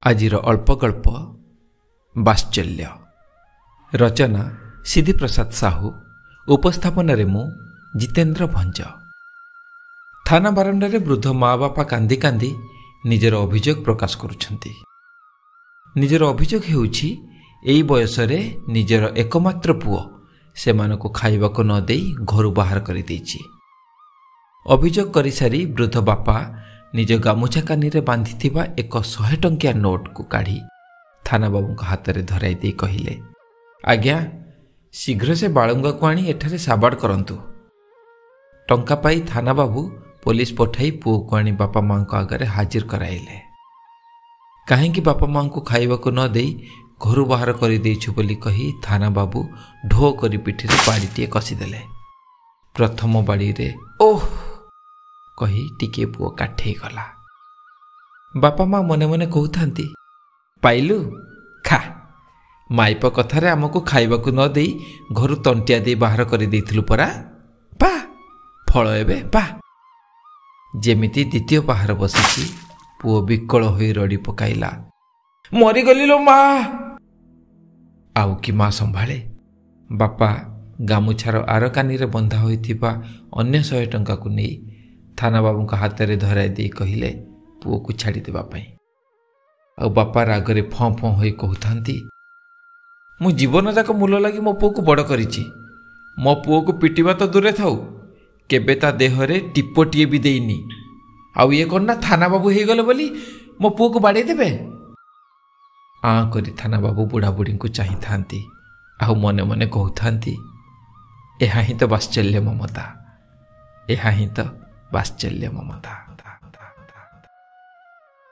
ଆଜିର ଅଳ୍ପ ଗଳ୍ପ ବାତ୍ସଲ୍ୟ। ରଚନା ସିଦ୍ଧିପ୍ରସାଦ ସାହୁ। ଉପସ୍ଥାପନାରେ ମୁଁ ଜିତେନ୍ଦ୍ର ଭଞ୍ଜ। ଥାନା ବାରଣ୍ଡାରେ ବୃଦ୍ଧ ମା ବାପା କାନ୍ଦି କାନ୍ଦି ନିଜର ଅଭିଯୋଗ ପ୍ରକାଶ କରୁଛନ୍ତି। ନିଜର ଅଭିଯୋଗ ହେଉଛି ଏହି ବୟସରେ ନିଜର ଏକମାତ୍ର ପୁଅ ସେମାନଙ୍କୁ ଖାଇବାକୁ ନ ଦେଇ ଘରୁ ବାହାର କରିଦେଇଛି। ଅଭିଯୋଗ କରିସାରି ବୃଦ୍ଧ ବାପା ନିଜ ଗାମୁଛା କାନିରେ ବାନ୍ଧିଥିବା ଏକ 100 ଟଙ୍କିଆ ନୋଟକୁ କାଢ଼ି ଥାନାବାବୁଙ୍କ ହାତରେ ଧରାଇ ଦେଇ କହିଲେ, ଆଜ୍ଞା, ଶୀଘ୍ର ସେ ବାଳୁଙ୍ଗାକୁ ଆଣି ଏଠାରେ ସାବାଡ଼ କରନ୍ତୁ। ଟଙ୍କା ପାଇ ଥାନାବାବୁ ପୋଲିସ ପଠାଇ ପୁଅକୁ ଆଣି ବାପା ମାଙ୍କ ଆଗରେ ହାଜିର କରାଇଲେ। କାହିଁକି ବାପା ମାଙ୍କୁ ଖାଇବାକୁ ନ ଦେଇ ଘରୁ ବାହାର କରିଦେଇଛୁ ବୋଲି କହି ଥାନାବାବୁ ଢୋ କରି ପିଠିରେ ବାଡ଼ିଟିଏ କଷିଦେଲେ। ପ୍ରଥମ ବାଡ଼ିରେ ଓଃ କହି ଟିକିଏ ପୁଅ କାଠେଇ ଗଲା। ବାପା ମା ମନେ ମନେ କହୁଥାନ୍ତି, ପାଇଲୁ ଖା, ମାଇପ କଥାରେ ଆମକୁ ଖାଇବାକୁ ନ ଦେଇ ଘରୁ ତଣ୍ଟିଆ ଦେଇ ବାହାର କରିଦେଇଥିଲୁ ପରା, ପା ଫଳ ଏବେ ପା। ଯେମିତି ଦ୍ୱିତୀୟ ପାହାର ବସିଛି, ପୁଅ ବିକଳ ହୋଇ ରଡ଼ି ପକାଇଲା, ମରିଗଲି ଲୋ ମା। ଆଉ କି ମା ସମ୍ଭାଳେ? ବାପା ଗାମୁଛାର ଆରକାନିରେ ବନ୍ଧା ହୋଇଥିବା ଅନ୍ୟ 100 ଟଙ୍କାକୁ ନେଇ ଥାନାବାବୁଙ୍କ ହାତରେ ଧରାଇ ଦେଇ କହିଲେ ପୁଅକୁ ଛାଡ଼ିଦେବା ପାଇଁ। ଆଉ ବାପା ରାଗରେ ଫଁ ଫଁ ହୋଇ କହୁଥାନ୍ତି, ମୁଁ ଜୀବନଯାକ ମୂଲ ଲାଗି ମୋ ପୁଅକୁ ବଡ଼ କରିଛି। ମୋ ପୁଅକୁ ପିଟିବା ତ ଦୂରେ ଥାଉ, କେବେ ତା ଦେହରେ ଟିପଟିଏ ବି ଦେଇନି। ଆଉ ଇଏ କ'ଣ ନା ଥାନାବାବୁ ହେଇଗଲେ ବୋଲି ମୋ ପୁଅକୁ ବାଡ଼େଇ ଦେବେ? ଆଁ କରି ଥାନାବାବୁ ବୁଢ଼ାବୁଢ଼ୀଙ୍କୁ ଚାହିଁଥାନ୍ତି, ଆଉ ମନେ ମନେ କହୁଥାନ୍ତି, ଏହା ହିଁ ତ ବାତ୍ସଲ୍ୟ ମମତା, ଏହା ହିଁ ତ ବାତ୍ସଲ୍ୟ ମମତା।